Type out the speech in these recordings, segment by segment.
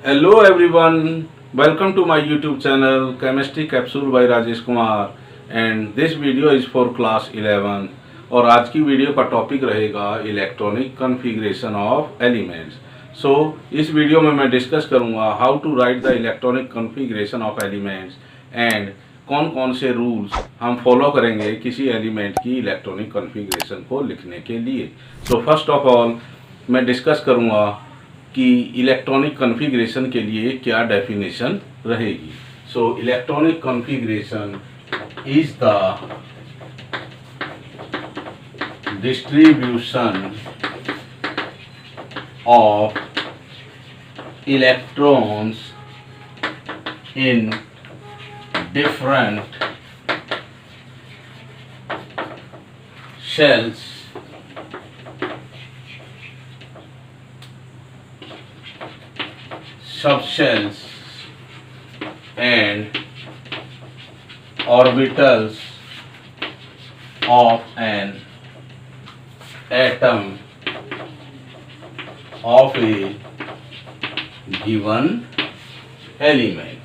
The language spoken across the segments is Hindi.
Hello everyone, welcome to my YouTube channel Chemistry Capsule by Rajesh Kumar and this video is for class 11 और आज की वीडियो का टॉपिक रहेगा electronic configuration of elements. So इस वीडियो में मैं डिस्कस करूंगा how to write the electronic configuration of elements and कौन कौन से रूल्स हम फॉलो करेंगे किसी एलिमेंट की इलेक्ट्रॉनिक कॉन्फ़िगरेशन को लिखने के लिए। सो फर्स्ट ऑफ ऑल मैं डिस्कस करूंगा कि इलेक्ट्रॉनिक कॉन्फ़िगरेशन के लिए क्या डेफिनेशन रहेगी। So electronic configuration is the distribution of electrons in different shells subshells and orbitals of an atom of a given element।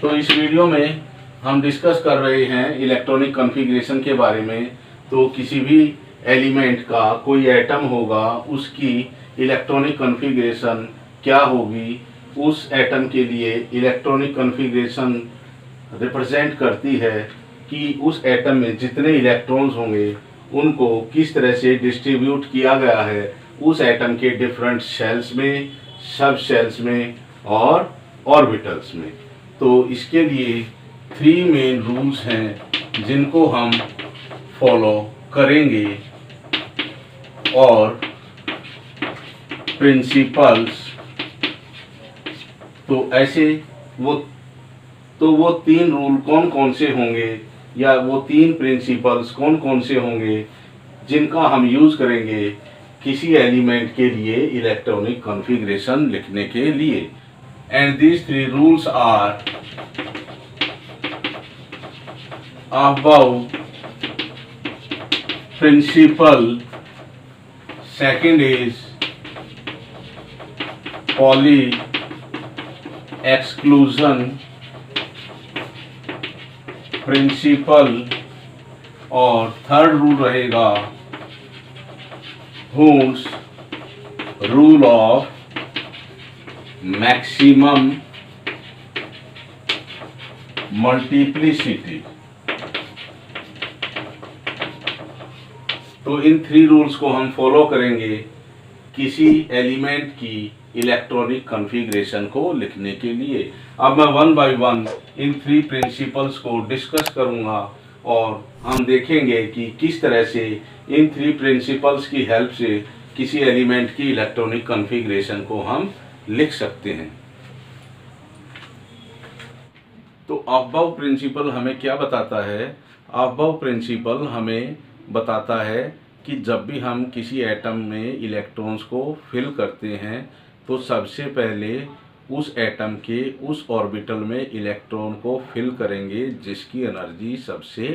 तो इस वीडियो में हम डिस्कस कर रहे हैं इलेक्ट्रॉनिक कॉन्फ़िगरेशन के बारे में। तो किसी भी एलिमेंट का कोई एटम होगा, उसकी इलेक्ट्रॉनिक कॉन्फ़िगरेशन क्या होगी, उस एटम के लिए इलेक्ट्रॉनिक कॉन्फ़िगरेशन रिप्रेजेंट करती है कि उस एटम में जितने इलेक्ट्रॉन्स होंगे उनको किस तरह से डिस्ट्रीब्यूट किया गया है उस एटम के डिफरेंट शेल्स में, सब शेल्स में और ऑर्बिटल्स में। तो इसके लिए 3 मेन रूल्स हैं जिनको हम फॉलो करेंगे और प्रिंसिपल्स। तो वो 3 रूल कौन कौन से होंगे या वो 3 प्रिंसिपल्स कौन कौन से होंगे जिनका हम यूज़ करेंगे किसी एलिमेंट के लिए इलेक्ट्रॉनिक कॉन्फ़िगरेशन लिखने के लिए। And these 3 rules are above principle, second is Pauli exclusion principle और थर्ड रूल रहेगा Hund's rule of maximum multiplicity। तो इन 3 रूल्स को हम फॉलो करेंगे किसी एलिमेंट की इलेक्ट्रॉनिक कॉन्फ़िगरेशन को लिखने के लिए। अब मैं 1 बाय 1 इन 3 प्रिंसिपल्स को डिस्कस करूंगा और हम देखेंगे कि किस तरह से इन 3 प्रिंसिपल्स की हेल्प से किसी एलिमेंट की इलेक्ट्रॉनिक कॉन्फ़िगरेशन को हम लिख सकते हैं। तो अबव प्रिंसिपल हमें क्या बताता है? अबव प्रिंसिपल हमें बताता है कि जब भी हम किसी एटम में इलेक्ट्रॉन्स को फिल करते हैं तो सबसे पहले उस एटम के उस ऑर्बिटल में इलेक्ट्रॉन को फिल करेंगे जिसकी एनर्जी सबसे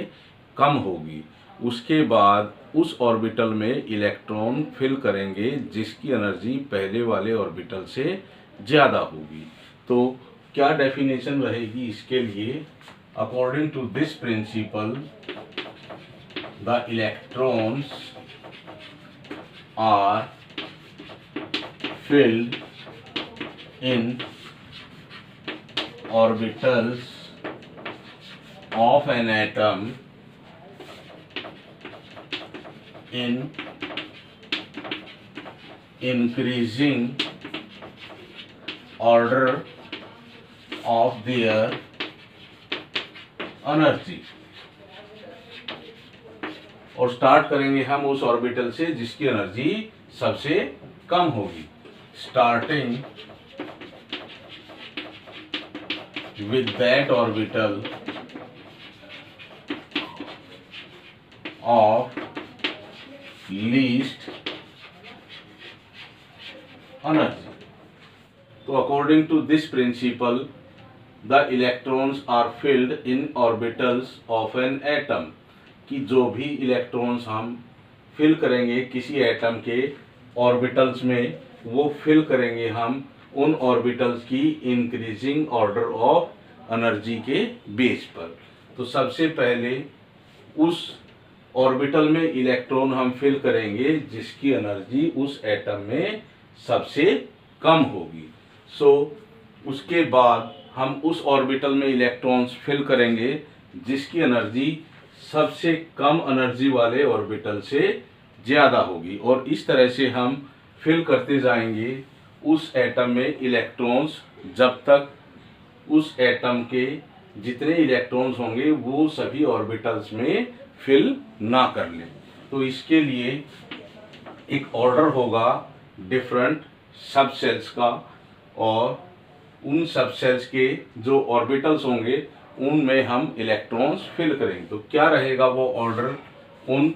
कम होगी। उसके बाद उस ऑर्बिटल में इलेक्ट्रॉन फिल करेंगे जिसकी एनर्जी पहले वाले ऑर्बिटल से ज़्यादा होगी। तो क्या डेफिनेशन रहेगी इसके लिए? According to this principle the electrons are filled in orbitals of an atom in increasing order of their energy। और स्टार्ट करेंगे हम उस ऑर्बिटल से जिसकी एनर्जी सबसे कम होगी। Starting with that orbital of least energy. तो according to this principle the electrons are filled in orbitals of an atom, कि जो भी इलेक्ट्रॉन्स हम फिल करेंगे किसी एटम के ऑर्बिटल्स में, वो फिल करेंगे हम उन ऑर्बिटल्स की इंक्रीजिंग ऑर्डर ऑफ एनर्जी के बेस पर। तो सबसे पहले उस ऑर्बिटल में इलेक्ट्रॉन हम फिल करेंगे जिसकी एनर्जी उस एटम में सबसे कम होगी। उसके बाद हम उस ऑर्बिटल में इलेक्ट्रॉन्स फिल करेंगे जिसकी एनर्जी सबसे कम एनर्जी वाले ऑर्बिटल से ज़्यादा होगी, और इस तरह से हम फिल करते जाएंगे उस एटम में इलेक्ट्रॉन्स जब तक उस एटम के जितने इलेक्ट्रॉन्स होंगे वो सभी ऑर्बिटल्स में फिल ना कर लें। तो इसके लिए एक ऑर्डर होगा डिफरेंट सब सेल्स का, और उन सब सेल्स के जो ऑर्बिटल्स होंगे उनमें हम इलेक्ट्रॉन्स फिल करेंगे। तो क्या रहेगा वो ऑर्डर उन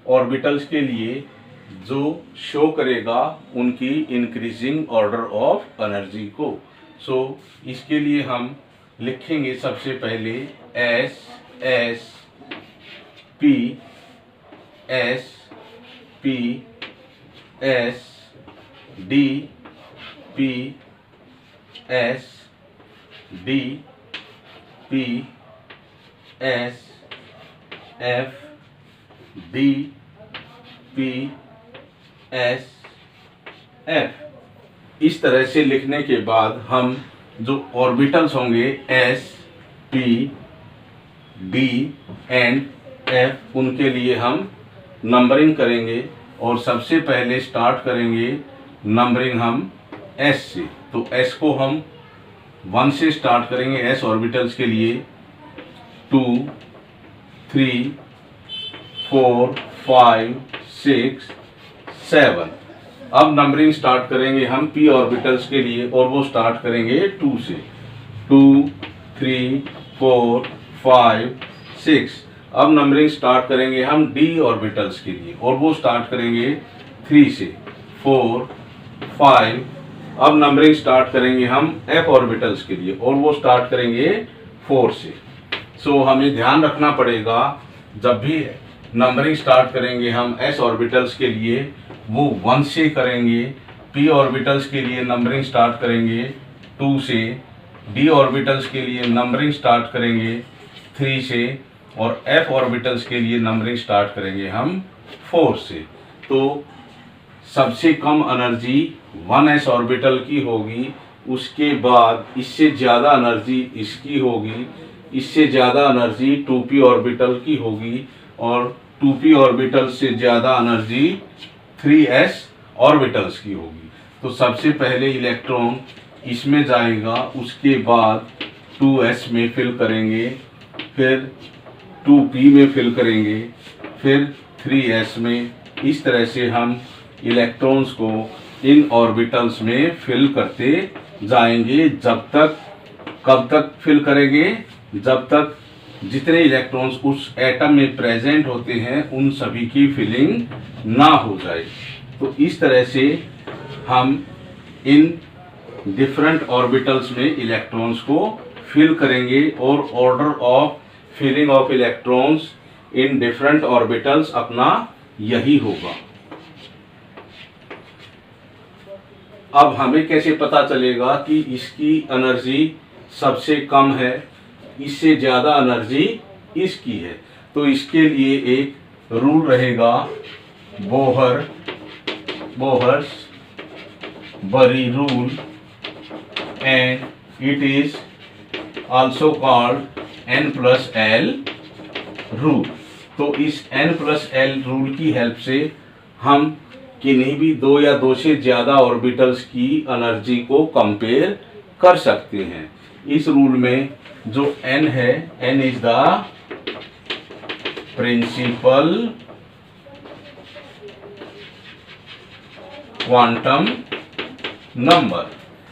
ऑर्बिटल्स के लिए जो शो करेगा उनकी इंक्रीजिंग ऑर्डर ऑफ एनर्जी को। इसके लिए हम लिखेंगे सबसे पहले S S P S P S D P S D P S F D P S F. इस तरह से लिखने के बाद हम जो ऑर्बिटल्स होंगे S P D and F उनके लिए हम नंबरिंग करेंगे, और सबसे पहले स्टार्ट करेंगे नंबरिंग हम एस से। तो एस को हम 1 से स्टार्ट करेंगे एस ऑर्बिटल्स के लिए, 2 3 4 5 6 7। अब नंबरिंग स्टार्ट करेंगे हम पी ऑर्बिटल्स के लिए, और वो स्टार्ट करेंगे 2 से, 2 3 4 5 6। अब नंबरिंग स्टार्ट करेंगे हम डी ऑर्बिटल्स के लिए, और वो स्टार्ट करेंगे 3 से, 4 5। अब नंबरिंग स्टार्ट करेंगे हम एफ ऑर्बिटल्स के लिए, और वो स्टार्ट करेंगे 4 से। हमें ध्यान रखना पड़ेगा जब भी नंबरिंग स्टार्ट करेंगे हम एस ऑर्बिटल्स के लिए वो 1 से करेंगे, पी ऑर्बिटल्स के लिए नंबरिंग स्टार्ट करेंगे 2 से, डी ऑर्बिटल्स के लिए नंबरिंग स्टार्ट करेंगे 3 से, और एफ ऑर्बिटल्स के लिए नंबरिंग स्टार्ट करेंगे हम 4 से। तो सबसे कम एनर्जी 1s ऑर्बिटल की होगी, उसके बाद इससे ज़्यादा एनर्जी इसकी होगी, इससे ज़्यादा एनर्जी 2p ऑर्बिटल की होगी, और 2p ऑर्बिटल से ज़्यादा एनर्जी 3s ऑर्बिटल्स की होगी। तो सबसे पहले इलेक्ट्रॉन इसमें जाएगा, उसके बाद 2s में फिल करेंगे, फिर 2p में फिल करेंगे, फिर 3s में। इस तरह से हम इलेक्ट्रॉन्स को इन ऑर्बिटल्स में फिल करते जाएंगे कब तक फिल करेंगे, जब तक जितने इलेक्ट्रॉन्स उस एटम में प्रेजेंट होते हैं उन सभी की फिलिंग ना हो जाए। तो इस तरह से हम इन डिफरेंट ऑर्बिटल्स में इलेक्ट्रॉन्स को फिल करेंगे, और order of filling of electrons in different orbitals अपना यही होगा। अब हमें कैसे पता चलेगा कि इसकी एनर्जी सबसे कम है, इससे ज़्यादा एनर्जी इसकी है? तो इसके लिए एक रूल रहेगा, बोहर्स बरी rule, and it is also called N+L rule. तो इस N+L रूल की हेल्प से हम किन्हीं भी 2 या 2 से ज़्यादा ऑर्बिटल्स की एनर्जी को कंपेयर कर सकते हैं। इस रूल में जो N है, N is the principal quantum number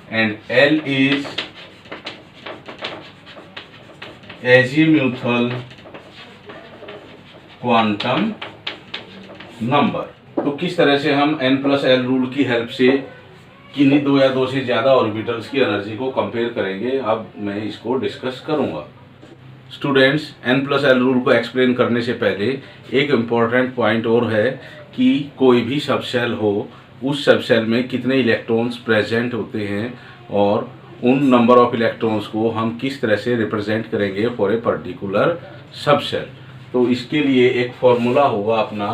and L is azimuthal quantum number. तो किस तरह से हम N+L रूल की हेल्प से किन्हीं 2 या 2 से ज़्यादा ऑर्बिटल्स की एनर्जी को कंपेयर करेंगे, अब मैं इसको डिस्कस करूंगा। स्टूडेंट्स, N+L रूल को एक्सप्लेन करने से पहले एक इम्पॉर्टेंट पॉइंट और है कि कोई भी सब सेल हो उस सब शेल में कितने इलेक्ट्रॉन्स प्रेजेंट होते हैं और उन नंबर ऑफ इलेक्ट्रॉन्स को हम किस तरह से रिप्रेजेंट करेंगे for a particular sub shell. तो इसके लिए एक फॉर्मूला होगा अपना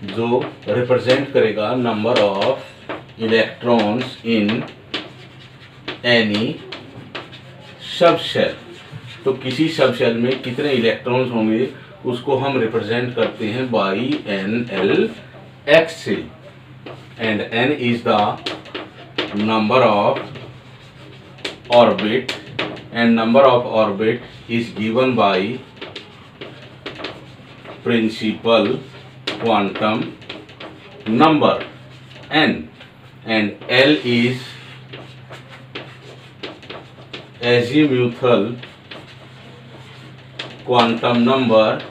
जो रिप्रेजेंट करेगा number of electrons in any sub shell. तो किसी सब शेल में कितने इलेक्ट्रॉन्स होंगे उसको हम रिप्रेजेंट करते हैं बाई NL(x) से, and n is the number of orbit and number of orbit is given by principal quantum number n, and L is azimuthal quantum number,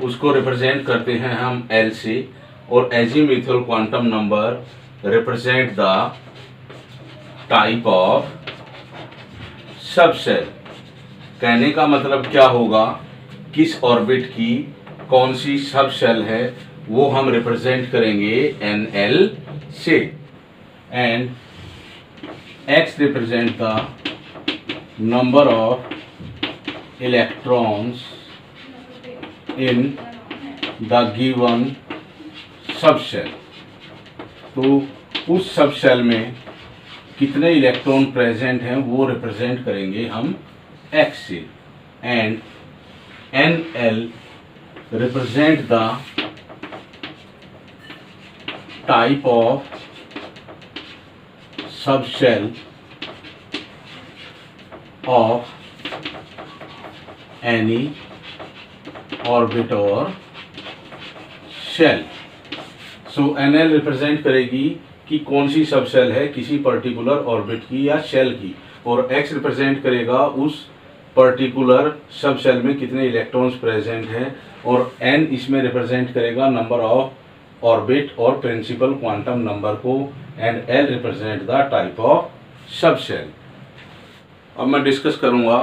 उसको रिप्रेजेंट करते हैं हम L से, और azimuthal quantum number represent the type of sub shell. कहने का मतलब क्या होगा, किस ऑर्बिट की कौन सी सब शेल है वो हम रिप्रेजेंट करेंगे NL से, and X represent the number of electrons in the given subshell। तो उस सब शेल में कितने इलेक्ट्रॉन प्रेजेंट हैं वो रिप्रेजेंट करेंगे हम X से, and NL represent the type of subshell of any orbit or shell। So NL represent करेगी कि कौन सी सबशेल है किसी पर्टिकुलर ऑर्बिट की या शेल की, और X रिप्रेजेंट करेगा उस पर्टिकुलर सबशेल में कितने इलेक्ट्रॉन्स प्रेजेंट हैं, और N इसमें रिप्रेजेंट करेगा नंबर ऑफ ऑर्बिट और प्रिंसिपल क्वांटम नंबर को, and L represent the type of sub shell. अब मैं डिस्कस करूंगा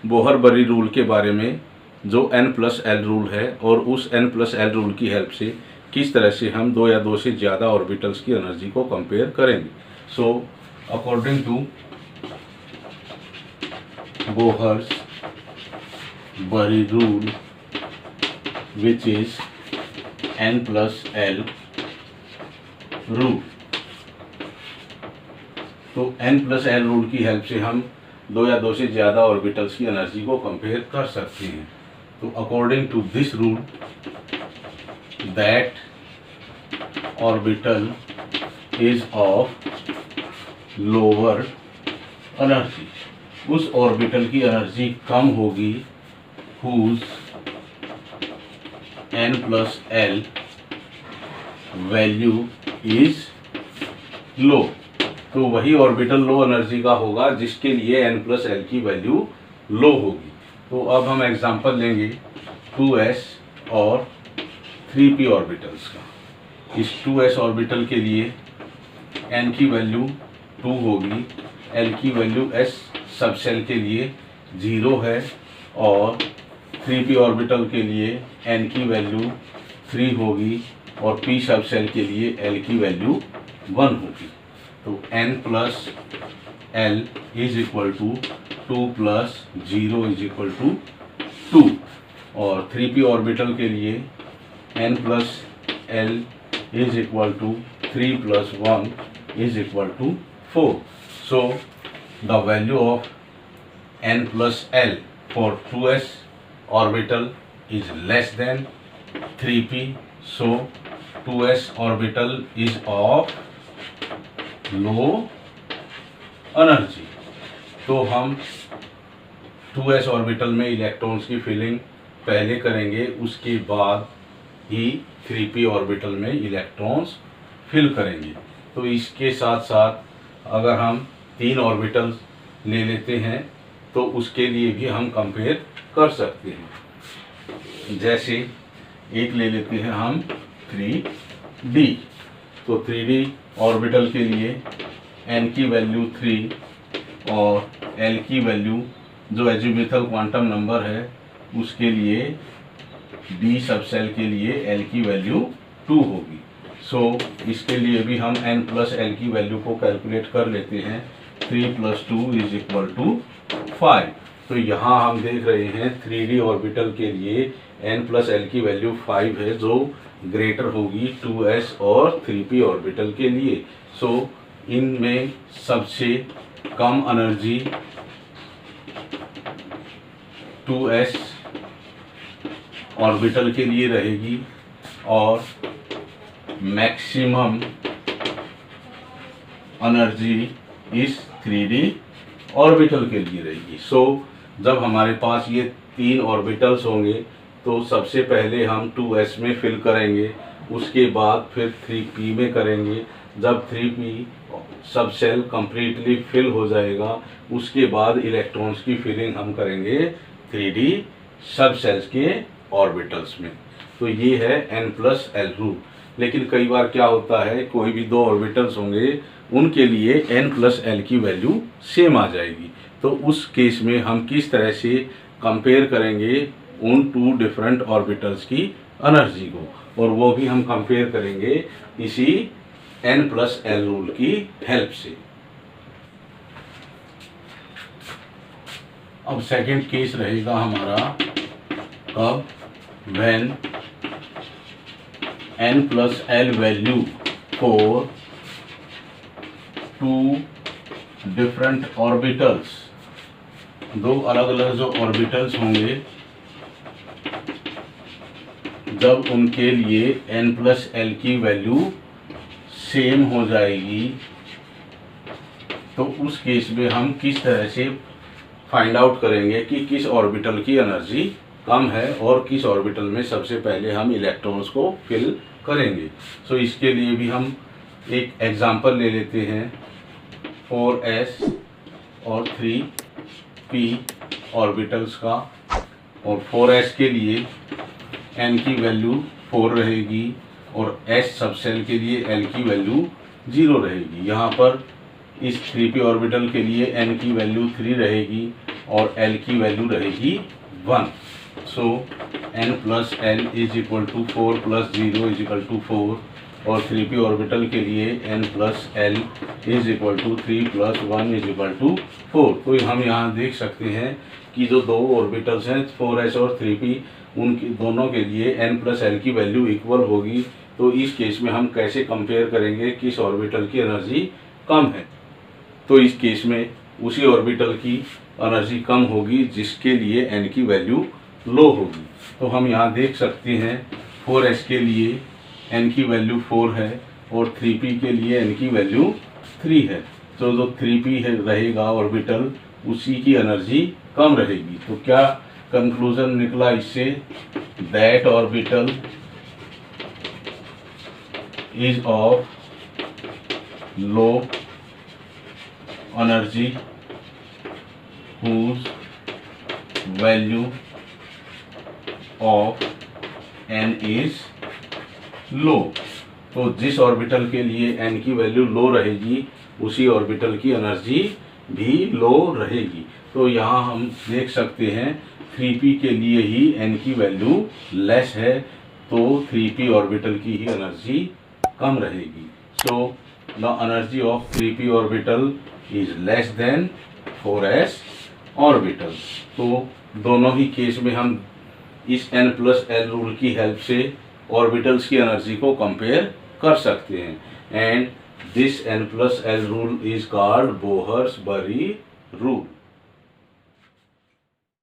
बोहर-बरी रूल के बारे में जो N+L रूल है, और उस N+L रूल की हेल्प से किस तरह से हम दो या दो से ज़्यादा ऑर्बिटल्स की एनर्जी को कंपेयर करेंगे। So according to Bohr Bury rule which is N+L rule, तो N+L रूल की हेल्प से हम दो या दो से ज़्यादा ऑर्बिटल्स की एनर्जी को कंपेयर कर सकते हैं। तो according to this rule that orbital is of lower energy, उस ऑर्बिटल की एनर्जी कम होगी whose N+L value is low. तो वही ऑर्बिटल लो एनर्जी का होगा जिसके लिए N+L की वैल्यू लो होगी। तो अब हम एग्जांपल लेंगे 2s और 3p ऑर्बिटल्स का। इस 2s ऑर्बिटल के लिए n की वैल्यू 2 होगी, l की वैल्यू s सबसेल के लिए 0 है, और 3p ऑर्बिटल के लिए n की वैल्यू 3 होगी, और p सबसेल के लिए l की वैल्यू 1 होगी। तो N+L is equal to 2 plus 0 is equal to 2, और 3p ऑर्बिटल के लिए N+L is equal to 3 plus 1 is equal to 4। So the value of N+L for 2s orbital is less than 3p, so 2s orbital is of low energy। तो हम 2s ऑर्बिटल में इलेक्ट्रॉन्स की फिलिंग पहले करेंगे, उसके बाद ही 3p ऑर्बिटल में इलेक्ट्रॉन्स फिल करेंगे। तो इसके साथ साथ अगर हम 3 ऑर्बिटल्स ले लेते हैं तो उसके लिए भी हम कंपेयर कर सकते हैं। जैसे एक ले लेते हैं हम 3D, तो 3D ऑर्बिटल के लिए n की वैल्यू 3 और l की वैल्यू जो एजिमुथल क्वांटम नंबर है उसके लिए d सबसेल के लिए l की वैल्यू 2 होगी। सो इसके लिए भी हम n प्लस एल की वैल्यू को कैलकुलेट कर लेते हैं। 3 + 2 = 5। तो यहाँ हम देख रहे हैं 3D ऑर्बिटल के लिए n प्लस एल की वैल्यू 5 है, जो ग्रेटर होगी 2s और 3p ऑर्बिटल के लिए। सो इनमें सबसे कम एनर्जी 2s ऑर्बिटल के लिए रहेगी और मैक्सिमम एनर्जी इस 3D ऑर्बिटल के लिए रहेगी। सो जब हमारे पास ये 3 ऑर्बिटल्स होंगे तो सबसे पहले हम 2s में फिल करेंगे, उसके बाद फिर 3p में करेंगे। जब 3p सब सेल कम्प्लीटली फिल हो जाएगा, उसके बाद इलेक्ट्रॉन्स की फिलिंग हम करेंगे 3D सब सेल्स के ऑर्बिटल्स में। तो ये है n प्लस एल रूल। लेकिन कई बार क्या होता है, कोई भी 2 ऑर्बिटल्स होंगे, उनके लिए n प्लस एल की वैल्यू सेम आ जाएगी। तो उस केस में हम किस तरह से कंपेयर करेंगे उन 2 डिफरेंट ऑर्बिटल्स की एनर्जी को, और वो भी हम कंपेयर करेंगे इसी n प्लस एल रूल की हेल्प से। अब सेकंड केस रहेगा हमारा कब, when n plus L value for 2 different orbitals, 2 अलग अलग जो ऑर्बिटल्स होंगे, जब उनके लिए n प्लस एल की वैल्यू सेम हो जाएगी, तो उस केस में हम किस तरह से फाइंड आउट करेंगे कि किस ऑर्बिटल की एनर्जी कम है और किस ऑर्बिटल में सबसे पहले हम इलेक्ट्रॉन्स को फिल करेंगे। सो इसके लिए भी हम एक एग्जांपल ले लेते हैं 4s और 3p ऑर्बिटल्स का। और 4s के लिए n की वैल्यू 4 रहेगी और s सब सेल के लिए l की वैल्यू 0 रहेगी। यहाँ पर इस 3p ऑर्बिटल के लिए n की वैल्यू 3 रहेगी और l की वैल्यू रहेगी 1। सो n प्लस एल = 4 + 0 = 4, और 3p ऑर्बिटल के लिए n प्लस एल = 3 + 1 = 4। तो हम यहाँ देख सकते हैं कि जो 2 ऑर्बिटल्स हैं 4s और 3p, उनकी दोनों के लिए n प्लस एल की वैल्यू इक्वल होगी। तो इस केस में हम कैसे कंपेयर करेंगे किस ऑर्बिटल की एनर्जी कम है। तो इस केस में उसी ऑर्बिटल की एनर्जी कम होगी जिसके लिए n की वैल्यू लो होगी। तो हम यहाँ देख सकते हैं 4s के लिए n की वैल्यू 4 है और 3p के लिए n की वैल्यू 3 है। तो जो 3p है रहेगा ऑर्बिटल, उसी की एनर्जी कम रहेगी। तो क्या कंक्लूजन निकला इससे, that orbital is of low energy whose value of n is low। तो जिस ऑर्बिटल के लिए n की वैल्यू लो रहेगी, उसी ऑर्बिटल की एनर्जी भी लो रहेगी। तो यहाँ हम देख सकते हैं 3p के लिए ही n की वैल्यू लेस है, तो 3p ऑर्बिटल की ही एनर्जी कम रहेगी। So the energy of 3p orbital is less than 4s orbital. तो दोनों ही केस में हम इस n प्लस एल रूल की हेल्प से ऑर्बिटल्स की एनर्जी को कंपेयर कर सकते हैं। And this n plus L rule is called Bohr's Bury rule.